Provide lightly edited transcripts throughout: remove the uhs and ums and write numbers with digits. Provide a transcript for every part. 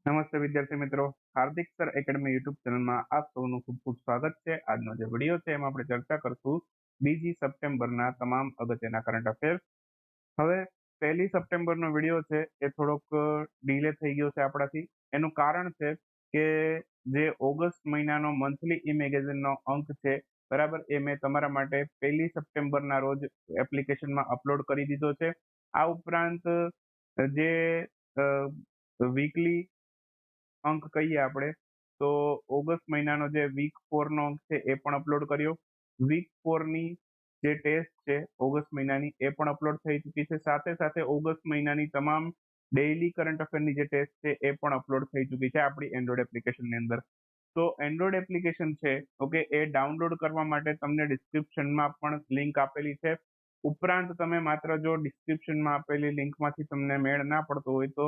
નમસ્તે વિદ્યાર્થી મિત્રો, હાર્દિક સર એકેડમી યુટ્યુબ ચેનલમાં આપ સૌનું ખૂબ ખૂબ સ્વાગત છે। આજનો જે વિડીયો છે એમાં આપણે ચર્ચા કરશું 2 સપ્ટેમ્બરના તમામ અગત્યના કરંટ અફેર્સ। હવે 1 સપ્ટેમ્બરનો વિડીયો છે એ થોડોક ડીલે થઈ ગયો છે આપણાથી। એનું કારણ છે કે જે ઓગસ્ટ મહિનાનો મંથલી ઈ મેગેઝિનનો અંક છે બરાબર, એ મેં તમારા માટે 1 સપ્ટેમ્બરના રોજ એપ્લિકેશનમાં અપલોડ કરી દીધો છે। આ ઉપરાંત જે વીકલી અંક કહીએ આપણે તો ઓગસ્ટ મહિનાનો જે વીક 4 નો અંક છે એ પણ અપલોડ કર્યો। વીક 4 ની જે ટેસ્ટ છે ઓગસ્ટ મહિનાની એ પણ અપલોડ થઈ ચૂકી છે। સાથે સાથે ઓગસ્ટ મહિનાની તમામ ડેઇલી કરંટ અફેરની જે ટેસ્ટ છે એ પણ અપલોડ થઈ ચૂકી છે આપણી એન્ડ્રોઇડ એપ્લિકેશનની અંદર। તો એન્ડ્રોઇડ એપ્લિકેશન છે ઓકે, એ ડાઉનલોડ કરવા માટે તમને ડિસ્ક્રિપ્શનમાં પણ લિંક આપેલી છે। ઉપરાંત તમે માત્ર જો ડિસ્ક્રિપ્શનમાં આપેલી લિંકમાંથી તમને મેળ ના પડતો હોય તો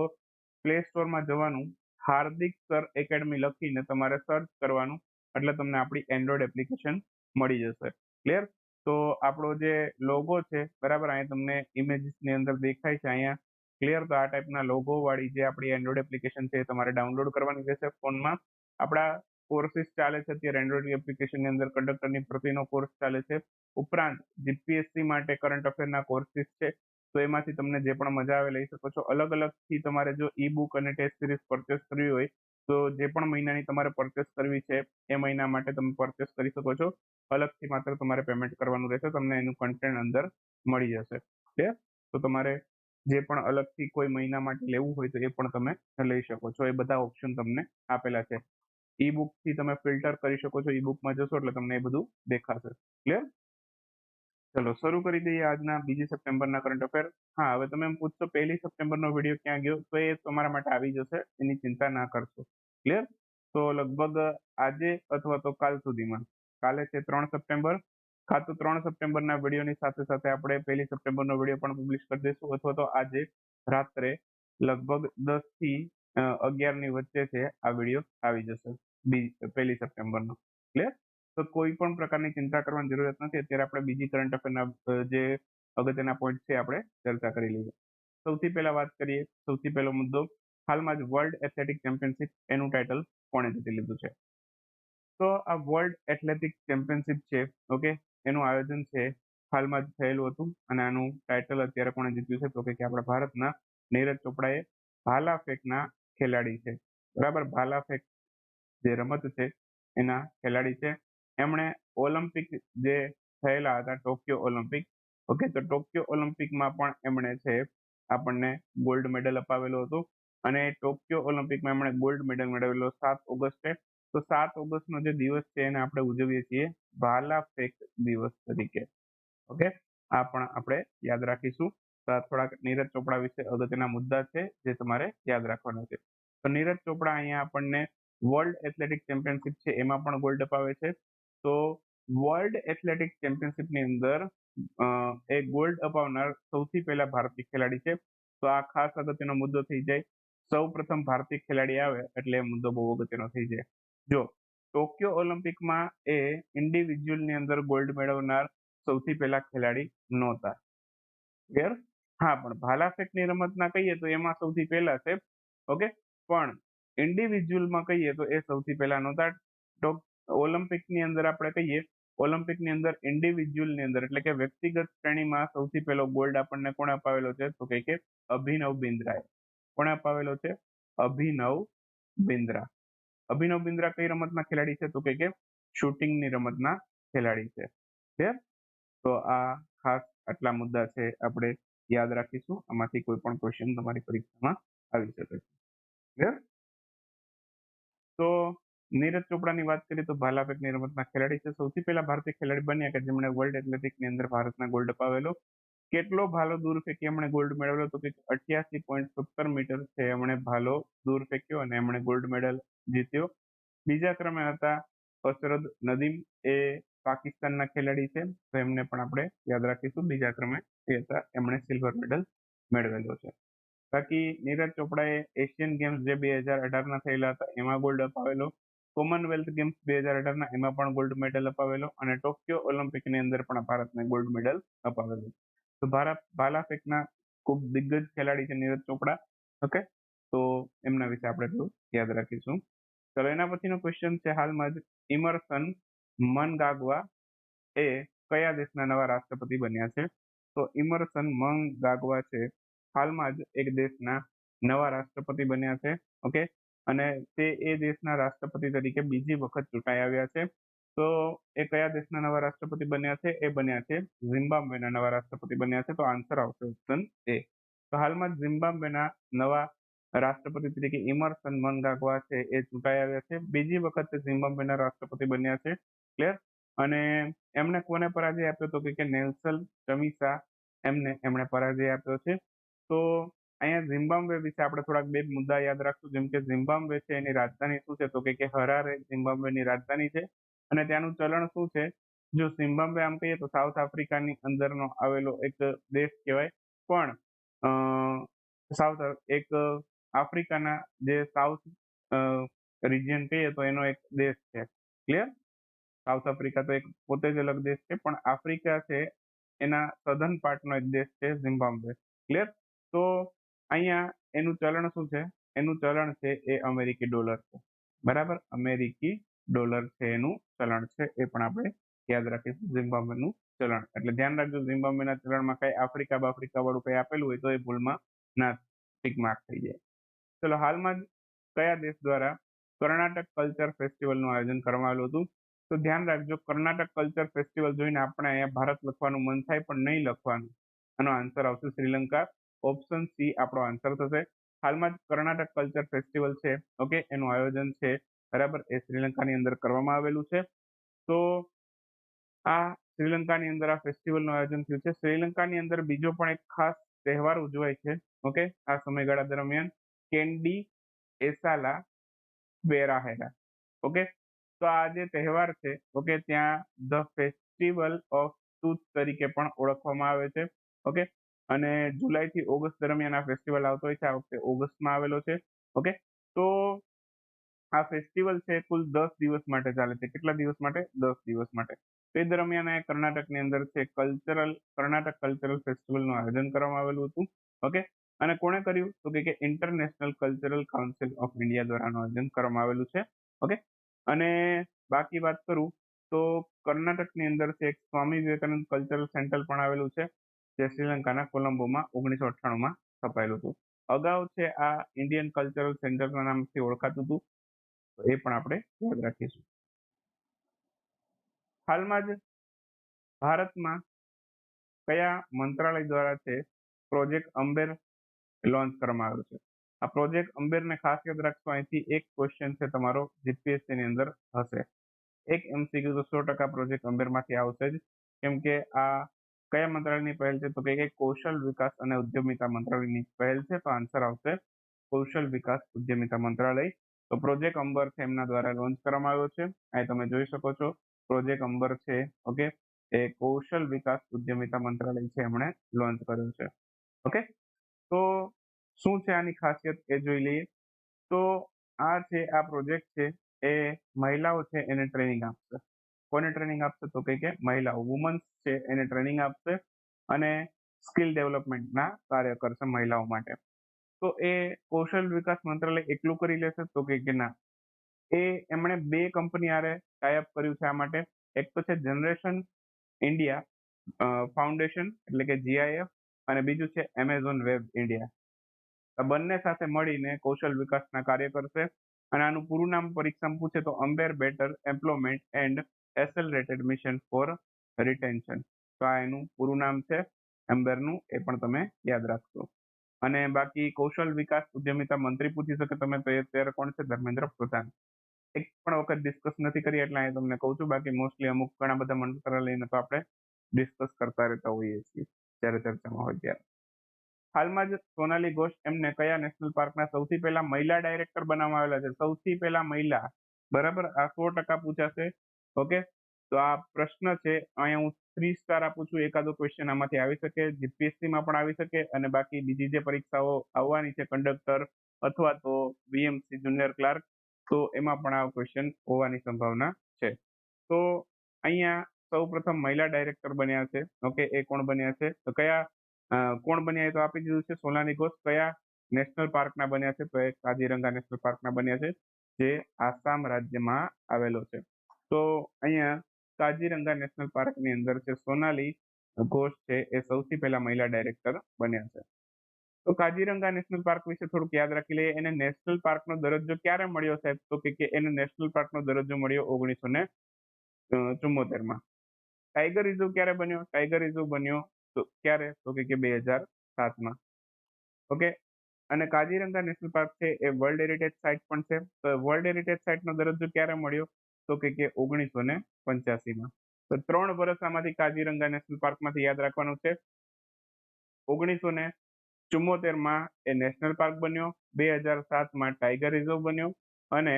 પ્લે સ્ટોરમાં જવાનું, હાર્દિક સર એકેડમી લખીને તમારે સર્ચ કરવાનું, એટલે તમને આપણી એન્ડ્રોઇડ એપ્લિકેશન મળી જશે। ક્લિયર? તો આપણો જે લોગો છે બરાબર, અહીંયા તમને ઇમેજીસની અંદર દેખાય છે અહીંયા ક્લિયર। તો આ ટાઈપના લોગો વાળી જે આપણી એન્ડ્રોઇડ એપ્લિકેશન છે એ તમારે ડાઉનલોડ કરવાની રહેશે ફોનમાં। આપણા કોર્સીસ ચાલે છે અત્યારે એન્ડ્રોઇડ એપ્લિકેશનની અંદર, કંડક્ટરની ભરતીનો કોર્સ ચાલે છે। ઉપરાંત જીપીએસસી માટે કરંટ અફેરના કોર્સીસ છે, તો એમાંથી તમને જે પણ મજા આવે લઈ શકો છો। અલગ અલગથી તમારે જો ઈ બુક અને ટેસ્ટ સિરીઝ પરચેસ કરવી હોય તો જે પણ મહિનાની તમારે પરચેસ કરવી છે એ મહિના માટે તમે પરચેસ કરી શકો છો। અલગથી માત્ર તમારે પેમેન્ટ કરવાનું રહેશે, તમને એનું કન્ટેન્ટ અંદર મળી જશે। ક્લિયર? તો તમારે જે પણ અલગથી કોઈ મહિના માટે લેવું હોય તો એ પણ તમે લઈ શકો છો। એ બધા ઓપ્શન તમને આપેલા છે। ઈ બુક થી તમે ફિલ્ટર કરી શકો છો, ઈ બુકમાં જશો એટલે તમને એ બધું દેખાશે। ક્લિયર? ચલો શરૂ કરી દઈએ આજના 2 સપ્ટેમ્બરના કરંટ અફેર। હા, હવે તમે એમ પૂછશો 1 સપ્ટેમ્બરનો વિડીયો ક્યાં ગયો, તો એ તમારા માટે આવી જશે, એની ચિંતા ના કરશો। ક્લિયર? તો લગભગ આજે અથવા તો કાલ સુધીમાં, કાલે છે 3 સપ્ટેમ્બર, કાં તો 3 સપ્ટેમ્બરના વિડીયોની સાથે સાથે આપણે 1 સપ્ટેમ્બરનો વિડીયો પણ પબ્લિશ કરી દઈશું, અથવા તો આજે રાત્રે લગભગ 10 થી 11 ની વચ્ચે છે આ વિડીયો આવી જશે 1 સપ્ટેમ્બરનો। ક્લિયર? તો કોઈ પણ પ્રકારની ચિંતા કરવાની જરૂરત નથી। અત્યારે આપણે બીજી કરંટ અફેરના જે અગત્યના પોઈન્ટ છે આપણે ચર્ચા કરી લઈએ। સૌથી પહેલા વાત કરીએ, સૌથી પહેલો મુદ્દો, હાલમાં જ વર્લ્ડ એથ્લેટિક ચેમ્પિયનશિપ એનું ટાઇટલ કોણે જીતી લીધું છે? તો આ વર્લ્ડ એથ્લેટિક ચેમ્પિયનશિપ છે ઓકે, એનું આયોજન છે હાલમાં જ થયેલું હતું, અને આનું ટાઇટલ અત્યારે કોણે જીત્યું છે તો કે આપણા ભારતના નીરજ ચોપડાએ ભાલા ફેંકના ખેલાડી છે બરાબર, ભાલા ફેંક જે રમત છે એના ખેલાડી છે। એમણે ઓલિમ્પિક જે થયેલા હતા ટોક્યો ઓલિમ્પિક ઓકે, તો ટોક્યો ઓલિમ્પિકમાં પણ એમણે છે આપણને ગોલ્ડ મેડલ અપાવેલો હતો, અને ટોક્યો ઓલિમ્પિકમાં એમણે ગોલ્ડ મેડલ મેળવેલો 7 ઓગસ્ટે। તો 7 ઓગસ્ટનો જે દિવસ છે એને આપણે ઉજવીએ છીએ ભાલા ફેંક દિવસ તરીકે। ઓકે, આ પણ આપણે યાદ રાખીશું। તો આ થોડાક નીરજ ચોપડા વિશે અગત્યના મુદ્દા છે જે તમારે યાદ રાખવાના છે। તો નીરજ ચોપડા અહીંયા આપણને વર્લ્ડ એથ્લેટિક ચેમ્પિયનશિપ છે એમાં પણ ગોલ્ડ અપાવે છે। તો વર્લ્ડ એથ્લેટિક ચેમ્પિયનશિપની અંદર એ ગોલ્ડ અપાવનાર સૌથી પહેલા ભારતીય ખેલાડી છે। તો આ ખાસ અગત્યનો મુદ્દો થઈ જાય, સૌ પ્રથમ ભારતીય ખેલાડી આવે એટલે એ મુદ્દો બહુ અગત્યનો થઈ જાય। જો ટોક્યો ઓલિમ્પિકમાં એ ઇન્ડિવિજ્યુઅલની અંદર ગોલ્ડ મેળવનાર સૌથી પહેલા ખેલાડી નહોતા। ક્લિયર? હા, પણ ભાલા ફેંકની રમતના કહીએ તો એમાં સૌથી પહેલા છે ઓકે, પણ ઇન્ડિવિજ્યુઅલમાં કહીએ તો એ સૌથી પહેલા નહોતા। ઓલિમ્પિકની અંદર આપણે કહીએ, ઓલિમ્પિકની અંદર ઇન્ડિવિજ્યુઅલની અંદર એટલે કે વ્યક્તિગત શ્રેણીમાં સૌથી પહેલો ગોલ્ડ આપણને કોણે અપાવેલો છે તો કે અભિનવ બિંદ્રાએ। કોણે અપાવેલો છે? અભિનવ બિંદ્રા। અભિનવ બિંદ્રા કઈ રમતના ખેલાડી છે તો કે શૂટિંગની રમતના ખેલાડી છે। ક્લિયર? તો આ ખાસ આટલા મુદ્દા છે આપણે યાદ રાખીશું, આમાંથી કોઈ પણ ક્વેશ્ચન તમારી પરીક્ષામાં આવી શકે છે। ક્લિયર? તો નીરજ ચોપડાની વાત કરીએ તો ભાલા ફેંકની રમતના ખેલાડી છે, સૌથી પહેલા ભારતીય ખેલાડી બન્યા કે જેમણે વર્લ્ડ એથ્લેટિકની અંદર ભારતના ગોલ્ડ અપાવેલો। કેટલો ભાલો દૂર ફેંકી એમણે ગોલ્ડ મેળવેલો તો કે 88.17 મીટર છે એમણે ભાલો દૂર ફેંક્યો અને એમણે ગોલ્ડ મેડલ જીત્યો। બીજા ક્રમે હતા અશરદ નદીમ, એ પાકિસ્તાનના ખેલાડી છે, તો એમને પણ આપણે યાદ રાખીશું, બીજા ક્રમે એ હતા, એમણે સિલ્વર મેડલ મેળવેલો છે। બાકી નીરજ ચોપડાએ એશિયન ગેમ્સ જે 2018ના થયેલા હતા એમાં ગોલ્ડ અપાવેલો, કોમનવેલ્થ ગેમ્સ 2018ના એમાં પણ ગોલ્ડ મેડલ અપાવેલો, અને ટોક્યો ઓલિમ્પિકની અંદર પણ ભારતને ગોલ્ડ મેડલ અપાવેલો। તો ભાલા ફેંકના ખૂબ દિગ્ગજ ખેલાડી છે નીરજ ચોપડા। ઓકે, તો એમના વિશે આપણે થોડું યાદ રાખીશું. ચલો એના પછીનો ક્વેશ્ચન છે, હાલમાં જ ઇમર્સન મનગાગવા એ કયા દેશના નવા રાષ્ટ્રપતિ બન્યા છે? તો ઇમર્સન મનગાગવા છે હાલમાં જ એક દેશના નવા રાષ્ટ્રપતિ બન્યા છે. ઓકે, અને તે એ દેશના રાષ્ટ્રપતિ તરીકે બીજી વખત ચૂંટાઈ આવ્યા છે. તો એ કયા દેશના નવા રાષ્ટ્રપતિ બન્યા છે? એ બન્યા છે ઝિમ્બાબ્વેના નવા રાષ્ટ્રપતિ બન્યા છે. તો આન્સર આવશે ઓપ્શન એ. તો હાલમાં ઝિમ્બાબ્વેના નવા રાષ્ટ્રપતિ તરીકે ઇમર્સન મનગાગવા છે એ ચૂંટાઈ આવ્યા છે. બીજી વખત ઝિમ્બાબ્વેના રાષ્ટ્રપતિ બન્યા છે. ક્લિયર? અને એમણે કોને પરાજય આપ્યો? તો કે નેલ્સન ચમિસા એમણે પરાજય આપ્યો છે. તો અહીંયા ઝિમ્બાબ્વે વિશે આપણે થોડાક બે મુદ્દા યાદ રાખશું. જેમ કે ઝિમ્બાબ્વે છે એની રાજધાની શું છે? તો કે હરારે ઝિમ્બાબ્વેની રાજધાની છે. અને ત્યાંનું ચલણ શું છે? જો ઝિમ્બાબ્વે આમ કહીએ તો સાઉથ આફ્રિકાની અંદરનો આવેલો એક દેશ કહેવાય, પણ સાઉથ એક આફ્રિકાના જે સાઉથ રિજિયન કહીએ તો એનો એક દેશ છે. ક્લિયર? સાઉથ આફ્રિકા તો એક પોતે જ અલગ દેશ છે, પણ આફ્રિકા છે એના સધન પાર્ટનો એક દેશ છે ઝિમ્બાબ્વે. ક્લિયર? તો અહીંયા એનું ચલણ શું છે? એનું ચલણ છે એ અમેરિકી ડોલર છે. બરાબર, અમેરિકી ડોલર છે એનું ચલણ છે, એ પણ આપણે યાદ રાખીશું. ઝિમ્બાબ્વેનું ચલણ એટલે ધ્યાન રાખજો, ઝિમ્બાબ્વેના ચલણમાં કઈ આફ્રિકા બાફ્રિકા વાળું કઈ આપેલું હોય તો એ ભૂલમાં ના ટીક માર્ક થઈ જાય. ચલો, હાલમાં જ કયા દેશ દ્વારા કર્ણાટક કલ્ચર ફેસ્ટિવલનું આયોજન કરવામાં આવેલું હતું? તો ધ્યાન રાખજો, કર્ણાટક કલ્ચર ફેસ્ટિવલ જોઈને આપણે અહીંયા ભારત લખવાનું મન થાય પણ નહીં લખવાનું. આનો આન્સર આવશે શ્રીલંકા. ઓપ્શન સી આપણો આન્સર થશે. હાલમાં જ કર્ણાટક કલ્ચર ફેસ્ટિવલ છે, ઓકે, એનું આયોજન છે બરાબર એ શ્રીલંકાની અંદર કરવામાં આવેલું છે. તો આ શ્રીલંકાની અંદર આ ફેસ્ટિવલનું આયોજન થયું છે. શ્રીલંકાની અંદર બીજો પણ એક ખાસ તહેવાર ઉજવાય છે, ઓકે, આ સમયગાળા દરમિયાન, કેન્ડી એસાલા બેરાહેરા. ઓકે, તો આ જે તહેવાર છે, ઓકે, ત્યાં ધ ફેસ્ટિવલ ઓફ ટૂથ તરીકે પણ ઓળખવામાં આવે છે. ઓકે, અને જુલાઈ થી ઓગસ્ટ દરમિયાન આ ફેસ્ટિવલ આવતો હોય છે. આ વખતે ઓગસ્ટમાં આવેલો છે. ઓકે, તો આ ફેસ્ટિવલ છે કુલ 10 દિવસ માટે ચાલે છે. કેટલા દિવસ માટે? 10 દિવસ માટે. તે દરમિયાન આ કર્ણાટકની અંદર છે કર્ણાટક કલ્ચરલ ફેસ્ટિવલનું આયોજન કરવામાં આવેલું હતું. ઓકે, અને કોણે કર્યું? તો કે international cultural council of India દ્વારા આયોજન કરવામાં આવેલું છે. ઓકે, અને બાકી વાત કરું તો કર્ણાટકની અંદર છે એક સ્વામી વિવેકાનંદ કલ્ચરલ સેન્ટર પણ આવેલું છે, જે શ્રીલંકાના કોલંબોમાં 1998માં સ્થપાયેલું હતું. અગાઉ છે આ ઇન્ડિયન કલ્ચરલ સેન્ટરના નામથી ઓળખાતું હતું, તો એ પણ આપણે યાદ રાખીશું. હાલમાં જ ભારતમાં કયા મંત્રાલય દ્વારા છે પ્રોજેક્ટ અંબેર લોન્ચ કરવામાં આવ્યો છે? આ પ્રોજેક્ટ અંબેરને ખાસ યાદ રાખશો. અહીંથી એક ક્વેશ્ચન છે તમારો જીપીએસસી ની અંદર હશે. એક એમસીક્યુ તો 100% પ્રોજેક્ટ અંબેરમાંથી આવશે જ, કેમ કે આ કયા મંત્રાલયની પહેલ છે? તો કે કૌશલ વિકાસ અને ઉદ્યમિતા મંત્રાલયની પહેલ છે. તો આન્સર આવશે કૌશલ વિકાસ ઉદ્યમિતા મંત્રાલય. તો પ્રોજેક્ટ અંબર છે એમના દ્વારા લોન્ચ કરવામાં આવ્યો છે. અહીં તમે જોઈ શકો છો પ્રોજેક્ટ અંબર છે, ઓકે, એ કૌશલ વિકાસ ઉદ્યમિતા મંત્રાલય છે એમણે લોન્ચ કર્યો છે. ઓકે, તો શું છે આની ખાસિયત એ જોઈ લઈએ. તો આ છે આ પ્રોજેક્ટ છે એ મહિલાઓ છે એને ટ્રેનિંગ આપશે. કોને ટ્રેનિંગ આપશે? તો કે મહિલાઓ, વુમન્સ છે એને ટ્રેનિંગ આપશે અને સ્કિલ ડેવલપમેન્ટના કાર્ય કરશે મહિલાઓ માટે. તો એ કૌશલ વિકાસ મંત્રાલય એકલું કરી લેશે? તો કે ના, એમણે બે કંપની આરે ટાઈઅપ કર્યું છે આ માટે. એક તો છે જનરેશન ઇન્ડિયા ફાઉન્ડેશન એટલે કે જીઆઈએફ, અને બીજું છે એમેઝોન વેબ ઇન્ડિયા. આ બંને સાથે મળીને કૌશલ વિકાસના કાર્ય કરશે. અને આનું પૂરું નામ પરીક્ષામાં પૂછે તો amber better employment and accelerated mission for retention. તો આ એનું પૂરું નામ છે અંબેરનું, એ પણ તમે યાદ રાખશો. અને બાકી કૌશલ વિકાસ ઉદ્યમિતા મંત્રી પૂછી શકે તમે તો એ અત્યારે કોણ છે? ધર્મેન્દ્ર પ્રધાન. એક પણ વખત ડિસ્કસ નથી કરી એટલે અહીં તમને કહું છું. બાકી મોસ્ટલી અમુક ઘણા બધા મંત્રાલયને તો આપણે ડિસ્કસ કરતા રહેતા હોઈએ છીએ જ્યારે ચર્ચામાં હોય ત્યારે. હાલમાં જ સોનાલી ઘોષ એમને કયા નેશનલ પાર્કના સૌથી પહેલા મહિલા ડાયરેક્ટર બનાવવામાં આવેલા છે? સૌથી પહેલા મહિલા, બરાબર, આ 100% પૂછાશે. ઓકે, તો આ પ્રશ્ન છે અહીંયા હું 3 સ્ટાર આપું છું. એકાદો ક્વેશ્ચન આમાંથી આવી શકે, જીપીએસસી માં પણ આવી શકે, અને બાકી બીજી જે પરીક્ષાઓ આવવાની છે કંડક્ટર અથવા તો બીએમસી જુનિયર ક્લાર્ક, તો એમાં પણ આ ક્વેશ્ચન હોવાની સંભાવના છે. તો અહીંયા સૌ પ્રથમ મહિલા ડાયરેક્ટર બન્યા છે, ઓકે, એ કોણ બન્યા છે? તો કયા કોણ બન્યા એ તો આપી દીધું છે, સોનાલી ઘોષ. કયા નેશનલ પાર્કના બન્યા છે, તો એ કાજીરંગા નેશનલ પાર્કના બન્યા છે, જે આસામ રાજ્યમાં આવેલો છે. તો અહીંયા કાજીરંગા નેશનલ પાર્કની અંદર છે સોનાલી ઘોષ છે એ સૌથી પહેલા મહિલા ડાયરેક્ટર બન્યા છે. તો કાજીરંગા નેશનલ પાર્ક વિશે થોડુંક યાદ રાખી લઈએ. એને નેશનલ પાર્કનો દરજ્જો ક્યારે મળ્યો સાહેબ? તો કે એને નેશનલ પાર્કનો દરજ્જો મળ્યો 1974માં. ટાઈગર રિઝર્વ ક્યારે બન્યો? ટાઈગર રિઝર્વ બન્યો તો ક્યારે? તો કે 2007માં. ઓકે. અને કાજીરંગા નેશનલ પાર્ક છે એ વર્લ્ડ હેરિટેજ સાઇટ પણ છે. તો વર્લ્ડ હેરિટેજ સાઇટનો દરજ્જો ક્યારે મળ્યો? તો કે 1985માં. તો 3 વર્ષ આમાંથી કાજીરંગા નેશનલ પાર્કમાંથી યાદ રાખવાનું છે. 1974માં એ નેશનલ પાર્ક બન્યો, 2007માં ટાઈગર રિઝર્વ બન્યો અને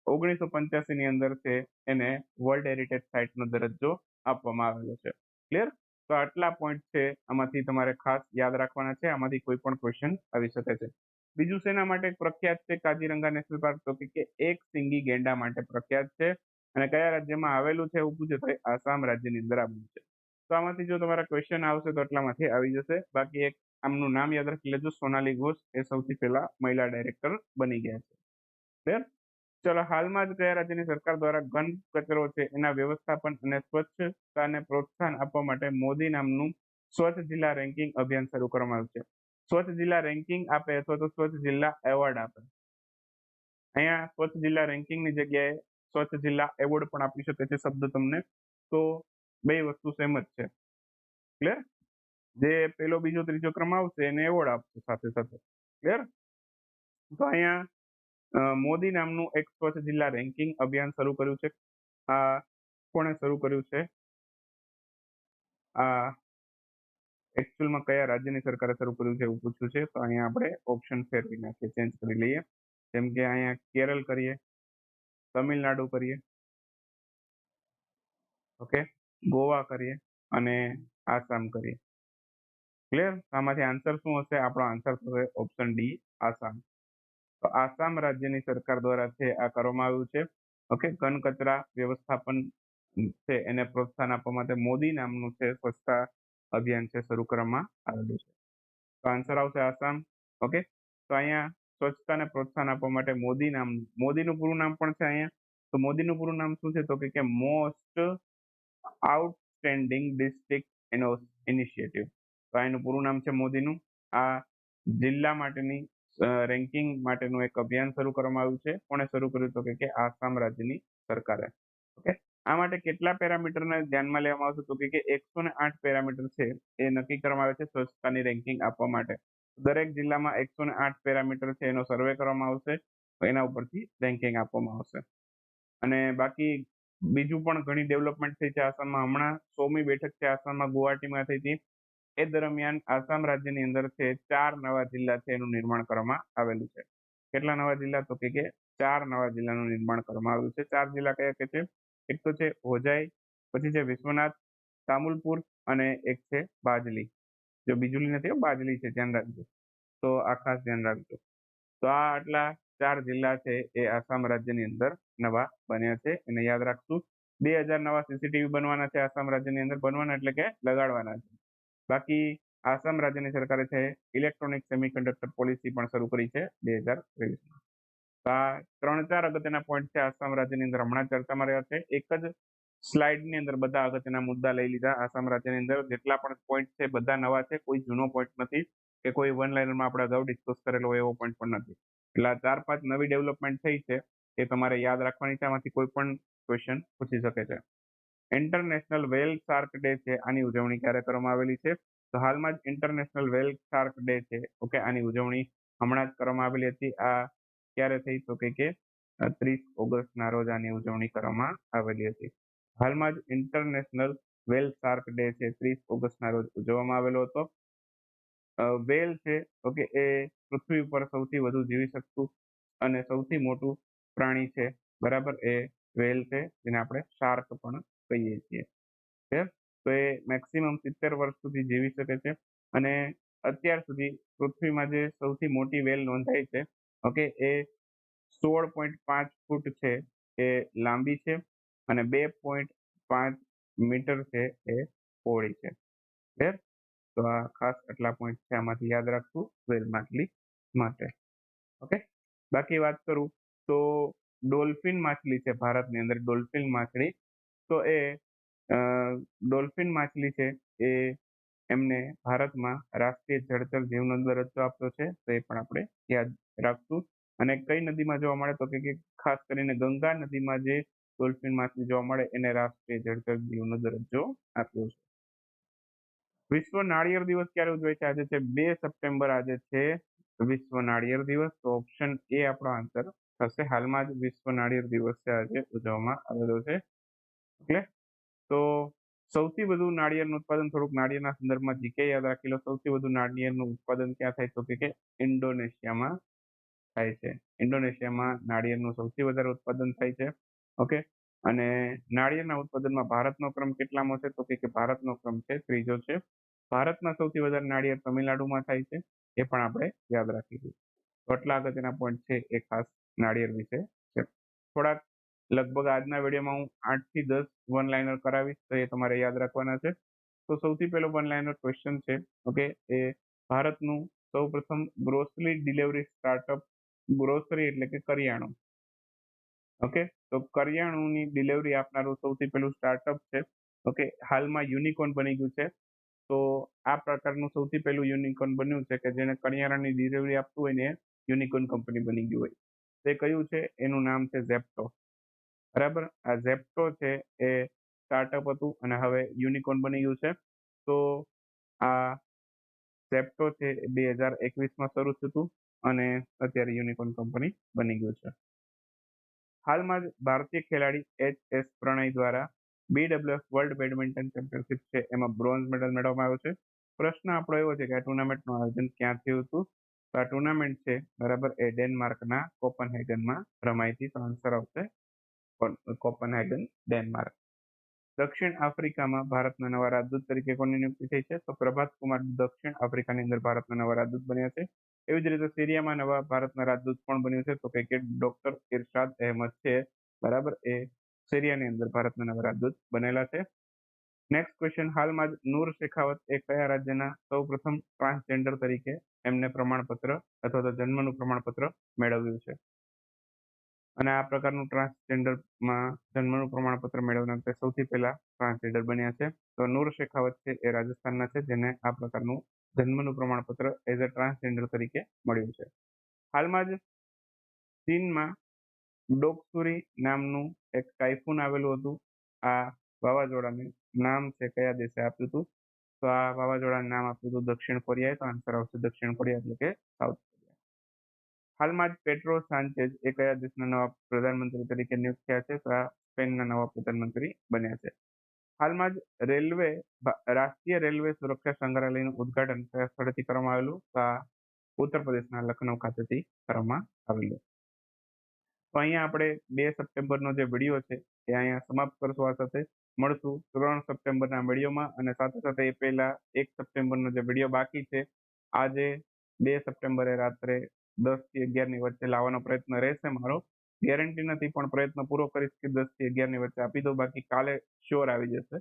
1985ની અંદર છે એને વર્લ્ડ હેરિટેજ સાઇટનો દરજ્જો આપવામાં આવેલો છે. ક્લિયર? તો આટલા પોઈન્ટ છે આમાંથી તમારે ખાસ યાદ રાખવાના છે. આમાંથી કોઈ પણ ક્વેશ્ચન આવી શકે છે. બીજું શેના માટે પ્રખ્યાત છે કાજીરંગા નેશનલ પાર્ક? તો કે એક સિંગી ગેંડા માટે પ્રખ્યાત છે. અને કયા રાજ્યમાં આવેલું છે એવું પૂછે તો આસામ રાજ્યની અંદર આવેલું છે. તો આમાંથી જો તમારા ક્વેશ્ચન આવશે તો એટલામાંથી આવી જશે. બાકી એક આમનું નામ યાદ રાખી લેજો, સોનાલી ઘોષ એ સૌથી પહેલા મહિલા ડાયરેક્ટર બની ગયા છે. ક્લિયર? ચલો, હાલમાં જ કયા રાજ્યની સરકાર દ્વારા ઘન કચરો છે એના વ્યવસ્થાપન અને સ્વચ્છતાને પ્રોત્સાહન આપવા માટે મોદી નામનું સ્વચ્છ જિલ્લા રેન્કિંગ અભિયાન શરૂ કરવામાં આવ્યું છે? સ્વચ્છ જિલ્લા રેન્કિંગ આપે અથવા તો સ્વચ્છ જિલ્લા એવોર્ડ આપે. અહીંયા સ્વચ્છ જિલ્લા રેન્કિંગની જગ્યાએ સ્વચ્છ જિલ્લા એવોર્ડ પણ આપી શકે છે શબ્દ તમને. તો બે વસ્તુ સેમ જ છે. ક્લિયર? જે પેલો બીજો ત્રીજો ક્રમ આવશે એને એવોર્ડ આપશે સાથે સાથે. ક્લિયર? તો અહીંયા મોદી નામનું એક સ્વચ્છ જિલ્લા રેન્કિંગ અભિયાન શરૂ કર્યું છે. આ કોણે શરૂ કર્યું છે? આ એકચ્યુઅલમાં કયા રાજ્યની સરકારે શરૂ કર્યું છે એવું પૂછ્યું છે. તો અહીંયા આપણે ઓપ્શન ફેરવી નાખીએ, ચેન્જ કરી લઈએ. જેમ કે અહીંયા કેરળ કરીએ, તમિલનાડુ કરીએ, ઓકે, ગોવા કરીએ અને આસામ કરીએ. ક્લિયર? આમાંથી આન્સર શું હશે? આપણો આન્સર થશે ઓપ્શન ડી, આસામ. તો આસામ રાજ્યની સરકાર દ્વારા છે આ કરવામાં આવ્યું છે. ઓકે, ઘન કચરા વ્યવસ્થાપન છે એને પ્રોત્સાહન આપવા માટે મોદી નામનું છે સ્વચ્છતા અભિયાન છે શરૂ કરવામાં આવેલું છે. તો આન્સર આવશે આસામ. ઓકે. તો અહીંયા સ્વચ્છતાને પ્રોત્સાહન આપવા માટે મોદીનું પૂરું નામ પણ છે અહીંયા. તો મોદીનું પૂરું નામ શું છે? તો કે મોસ્ટ આઉટસ્ટેન્ડિંગ ડિસ્ટ્રિક્ટ ઇનિશિયેટિવ. તો એનું પૂરું નામ છે મોદીનું. આ જિલ્લા માટેની રેન્કિંગ માટેનું એક અભિયાન શરૂ કરવામાં આવ્યું છે. કોણે શરૂ કર્યું? તો કે આસામ રાજ્યની સરકારે. ઓકે. આ માટે કેટલા પેરામીટરને ધ્યાનમાં લેવામાં આવશે? તો કે 108 પેરામીટર છે એ નક્કી કરવામાં આવે છે સ્વચ્છતાની રેન્કિંગ આપવા માટે. દરેક જિલ્લામાં 108 પેરામીટર છે એનો સર્વે કરવામાં આવશે, એના ઉપરથી રેન્કિંગ આપવામાં આવશે. અને બાકી બીજું પણ ઘણી ડેવલપમેન્ટ થઈ છે આસામમાં. હમણાં 100મી બેઠક છે આસામમાં ગુવાહાટીમાં થઈ હતી. એ દરમિયાન આસામ રાજ્યની અંદર છે 4 નવા જિલ્લા છે એનું નિર્માણ કરવામાં આવેલું છે. કેટલા નવા જિલ્લા? તો કે 4 નવા જિલ્લાનું નિર્માણ કરવામાં આવ્યું છે. 4 જિલ્લા કયા કે છે? એક તો છે હોજાઈ, પછી છે વિશ્વનાથ, તામુલપુર અને એક છે બાજલી. જો બીજુલી નથી, બાજલી છે, ધ્યાન રાખજો. તો આ ખાસ ધ્યાન રાખજો. તો આ આટલા 4 જિલ્લા છે એ આસામ રાજ્યની અંદર નવા બન્યા છે. એને યાદ રાખશું. 2000 નવા સીસીટીવી બનવાના છે આસામ રાજ્યની અંદર. બનવાના એટલે કે લગાડવાના છે. બાકી આસામ રાજ્યની સરકારે છે ઇલેક્ટ્રોનિક સેમિકન્ડક્ટર પોલિસી પણ શરૂ કરી છે 2023માં. આ 3-4 અગત્યના પોઈન્ટ છે આસામ રાજ્યની અંદર હમણાં ચર્ચામાં રહ્યા છે. એક જ સ્લાઇડની અંદર બધા અગત્યના મુદ્દા લઈ લીધા. આસામ રાજ્યની અંદર જેટલા પણ પોઈન્ટ છે બધા નવા છે, કોઈ જૂનો પોઈન્ટ નથી કે કોઈ વન લાઇનરમાં આપણે અગાઉ ડિસ્કસ કરેલો એવો પોઈન્ટ પણ નથી. એટલે આ 4-5 નવી ડેવલપમેન્ટ થઈ છે એ તમારે યાદ રાખવાની છે. આમાંથી કોઈ પણ ક્વેશ્ચન પૂછી શકે છે. ઇન્ટરનેશનલ વેલ શાર્ક ડે છે, આની ઉજવણી ક્યારે કરવામાં આવેલી છે? તો હાલમાં જ ઇન્ટરનેશનલ વેલ શાર્ક ડે છે, ઓકે, આની ઉજવણી હમણાં જ કરવામાં આવેલી હતી. આ ક્યારે થઈ? તો કે 30 ઓગસ્ટના રોજ આની ઉજવણી કરવામાં આવેલી હતી. હાલમાં જ ઇન્ટરનેશનલ વેલ શાર્ક ડે છે 30 ઓગસ્ટના રોજ ઉજવવામાં આવેલો હતો. વેલ છે, ઓકે, એ પૃથ્વી ઉપર સૌથી વધુ જીવી શકતું અને સૌથી મોટું પ્રાણી છે, બરાબર, એ વેલ છે, જેને આપણે શાર્ક પણ કહીએ છીએ. તો એ મેક્સિમમ 70 વર્ષ સુધી જીવી શકે છે. અને અત્યાર સુધી પૃથ્વીમાં જે સૌથી મોટી વેલ નોંધાઈ છે, ઓકે, એ 16.5 ફૂટ છે એ લાંબી છે અને 2.5 મીટર છે એ પહોળી છે. તો આ ખાસ આટલા પોઈન્ટ છે, આમાંથી યાદ રાખવું વેલમાં આટલી માટે. ઓકે, બાકી વાત કરું તો ડોલ્ફિન માછલી છે ભારતની અંદર, ડોલ્ફિન માછલી, તો એ ડોલ્ફિન માછલી છે એ એમને ભારતમાં રાષ્ટ્રીય જળચર જીવનો દરજ્જો આપ્યો છે, તો એ પણ આપણે યાદ રાખશું. અને કઈ નદીમાં જોવા મળે તો કે ખાસ કરીને ગંગા નદીમાં જે ડોલ્ફિન માછલી જોવા મળે એને રાષ્ટ્રીય જળચર જીવનો દરજ્જો આપ્યો છે. વિશ્વ નાળિયેર દિવસ ક્યારે ઉજવાય છે? આજે છે 2 સપ્ટેમ્બર, આજે છે વિશ્વ નાળિયેર દિવસ. તો ઓપ્શન એ આપણો આન્સર થશે. હાલમાં જ વિશ્વ નાળિયેર દિવસ છે આજે ઉજવવામાં આવેલો છે. ઓકે, તો સૌથી વધુ નાળિયેરનું ઉત્પાદન, થોડુંક નાળિયેરના સંદર્ભમાં જીકે યાદ રાખી લો. સૌથી વધુ નાળિયેરનું ઉત્પાદન ક્યાં થાય તો કે ઇન્ડોનેશિયામાં થાય છે. ઇન્ડોનેશિયામાં નાળિયેરનું સૌથી વધારે ઉત્પાદન થાય છે. ઓકે, અને નાળિયેરના ઉત્પાદનમાં ભારતનો ક્રમ કેટલામો છે તો કે ભારતનો ક્રમ છે 3જો છે. ભારતમાં સૌથી વધારે નાળિયેર તમિલનાડુમાં થાય છે, એ પણ આપણે યાદ રાખીશું. તો આટલા અગત્યના પોઈન્ટ છે એ ખાસ નાળિયેર વિશે છે. થોડાક લગભગ આજના વિડીયોમાં હું 8 થી 10 વન લાઇનર કરાવીશ, તો એ તમારે યાદ રાખવાના છે. તો સૌથી પહેલો વન લાઇનર ક્વેશ્ચન છે, ઓકે, એ ભારતનું સૌ પ્રથમ ગ્રોસરી ડિલિવરી સ્ટાર્ટઅપ, ગ્રોસરી એટલે કે કરિયાણું. ઓકે, તો કરિયાણુંની ડિલિવરી આપનારું સૌથી પહેલું સ્ટાર્ટઅપ છે. ઓકે, હાલમાં યુનિકોર્ન બની ગયું છે. તો આ પ્રકારનું સૌથી પહેલું યુનિકોર્ન બન્યું છે કે જેને કરિયાણાની ડિલિવરી આપતું હોય ને એ યુનિકોર્ન કંપની બની ગયું હોય. તે કયું છે? એનું નામ છે ઝેપ્ટો. બરાબર, આ ઝેપ્ટો છે એ સ્ટાર્ટઅપ હતું અને હવે યુનિકોર્ન બની ગયું છે. તો આ ઝેપ્ટો છે એ 2021માં શરૂ થયું હતું અને અત્યારે યુનિકોર્ન કંપની બની ગયું છે. હાલમાં જ ભારતીય ખેલાડી HS પ્રણય દ્વારા BWF વર્લ્ડ બેડમિન્ટન ચેમ્પિયનશિપ છે એમાં બ્રોન્ઝ મેડલ મેળવવામાં આવ્યો છે. પ્રશ્ન આપણો એવો છે કે આ ટુર્નામેન્ટનું આયોજન ક્યાં થયું હતું? તો આ ટુર્નામેન્ટ છે બરાબર એ ડેનમાર્કના કોપનહેગનમાં રમાઈ હતી. તો આન્સર આવશે કોપનહેગન, ડેનમાર્ક. દક્ષિણ આફ્રિકામાં ભારતના નવા રાજદૂત તરીકે કોની નિયુક્તિ થઈ છે? તો પ્રભાત કુમાર દક્ષિણ આફ્રિકાની અંદર ભારતના નવા રાજદૂત બન્યા છે. એવી જ રીતે સિરિયામાં નવા ભારતના રાજદૂત પણ બન્યું છે, તો કે ડોક્ટર ઇરશાદ અહેમદ છે બરાબર, એ સિરિયાની અંદર ભારતના નવા રાજદૂત બનેલા છે. નેક્સ્ટ ક્વેશ્ચન, હાલમાં જ નૂર શેખાવત એ કયા રાજ્યના સૌ પ્રથમ ટ્રાન્સજેન્ડર તરીકે એમને પ્રમાણપત્ર અથવા તો જન્મનું પ્રમાણપત્ર મેળવ્યું છે? અને આ પ્રકારનું ટ્રાન્સજેન્ડરમાં જન્મનું પ્રમાણપત્ર મેળવનાર તે સૌથી પહેલા ટ્રાન્સજેન્ડર બન્યા છે. તો નૂર શેખાવત છે એ રાજસ્થાનના છે જેને આ પ્રકારનું જન્મનું પ્રમાણપત્ર એઝ અ ટ્રાન્સજેન્ડર તરીકે મળ્યું છે. હાલમાં જ ચીનમાં ડોકસુરી નામનું એક ટાઇફૂન આવેલું હતું. આ વાવાઝોડાનું નામ છે કયા દેશે આપ્યું હતું? તો આ વાવાઝોડાનું નામ આપ્યું હતું દક્ષિણ કોરિયાએ. તો આન્સર આવશે દક્ષિણ કોરિયા એટલે કે સાઉથ કોરિયા. હાલમાં જ પેટ્રો સાંચેઝ એ કયા દેશના નવા પ્રધાનમંત્રી તરીકે નિયુક્ત થયા છે? તો આ સ્પેનના નવા પ્રધાનમંત્રી બન્યા છે. હાલમાં જ રાષ્ટ્રીય રેલવે સુરક્ષા સંગ્રહાલયનું ઉદ્ઘાટન કયા સ્થળેથી કરવામાં આવેલું? તો આ ઉત્તર પ્રદેશના લખનઉ ખાતેથી કરવામાં આવેલું. તો અહીંયા આપણે 2 સપ્ટેમ્બરનો જે વિડીયો છે એ અહીંયા સમાપ્ત કરશું. આ સાથે મળશું 3 સપ્ટેમ્બરના વિડીયોમાં, અને સાથે સાથે એ પહેલા 1 સપ્ટેમ્બરનો જે વિડીયો બાકી છે આજે 2 સપ્ટેમ્બરે રાત્રે 10 થી 11ની વચ્ચે લાવવાનો પ્રયત્ન રહેશે મારો. ગેરંટી નથી પણ પ્રયત્ન પૂરો કરીશ કે 10 થી 11ની વચ્ચે આપી દો. બાકી કાલે શ્યોર આવી જશે,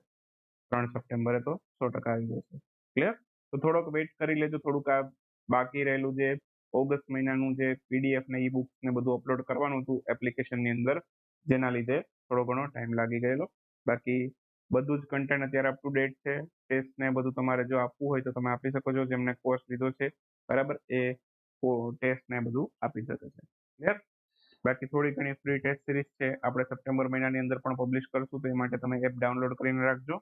3 સપ્ટેમ્બરે તો 100% આવી જશે. ક્લિયર? તો થોડોક વેઇટ કરી લેજો. થોડુંક આ બાકી રહેલું જે ઓગસ્ટ મહિનાનું જે PDF ને ઈ-બુક્સ ને બધું અપલોડ કરવાનું હતું એપ્લિકેશનની અંદર, જેના લીધે થોડો ઘણો ટાઈમ લાગી ગયેલો. બાકી બધું જ કન્ટેન્ટ અત્યારે અપ ટુ ડેટ છે. ટેસ્ટ ને બધું તમારે જો આપવું હોય તો તમે આપી શકો છો. જેમને કોર્સ લીધો છે બરાબર એ ટેસ્ટ ને બધું આપી શકે છે. ક્લિયર? બાકી થોડી ઘણી ફ્રી ટેસ્ટ સિરીઝ છે આપણે સપ્ટેમ્બર મહિનાની અંદર પણ પબ્લિશ કરશું, તો એ માટે તમે એપ ડાઉનલોડ કરીને રાખજો.